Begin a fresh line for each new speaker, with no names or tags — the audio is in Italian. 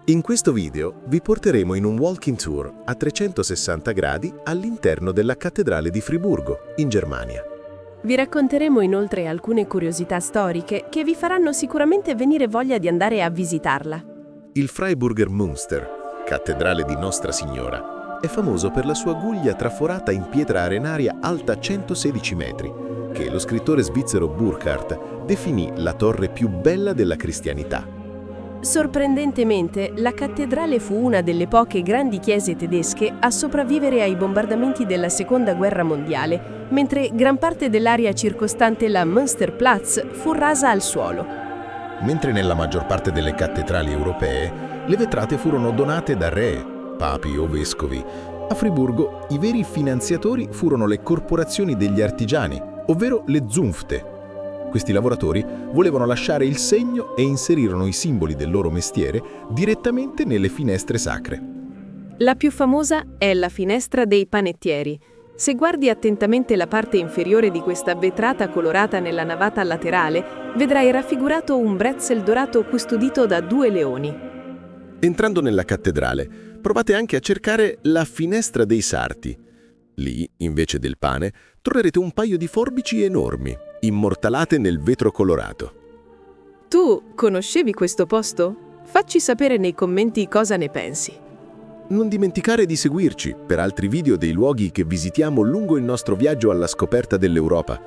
In questo video vi porteremo in un walking tour a 360 gradi all'interno della Cattedrale di Friburgo, in Germania.
Vi racconteremo inoltre alcune curiosità storiche che vi faranno sicuramente venire voglia di andare a visitarla.
Il Freiburger Münster, cattedrale di Nostra Signora, è famoso per la sua guglia traforata in pietra arenaria alta 116 metri, che lo scrittore svizzero Burckhardt definì la torre più bella della cristianità.
Sorprendentemente, la cattedrale fu una delle poche grandi chiese tedesche a sopravvivere ai bombardamenti della Seconda Guerra Mondiale, mentre gran parte dell'area circostante la Münsterplatz fu rasa al suolo.
Mentre nella maggior parte delle cattedrali europee, le vetrate furono donate da re, papi o vescovi. A Friburgo i veri finanziatori furono le corporazioni degli artigiani, ovvero le Zunfte. Questi lavoratori volevano lasciare il segno e inserirono i simboli del loro mestiere direttamente nelle finestre sacre.
La più famosa è la finestra dei panettieri. Se guardi attentamente la parte inferiore di questa vetrata colorata nella navata laterale, vedrai raffigurato un bretzel dorato custodito da 2 leoni.
Entrando nella cattedrale, provate anche a cercare la finestra dei sarti. Lì, invece del pane, troverete un paio di forbici enormi, immortalate nel vetro colorato.
Tu conoscevi questo posto? Facci sapere nei commenti cosa ne pensi.
Non dimenticare di seguirci per altri video dei luoghi che visitiamo lungo il nostro viaggio alla scoperta dell'Europa.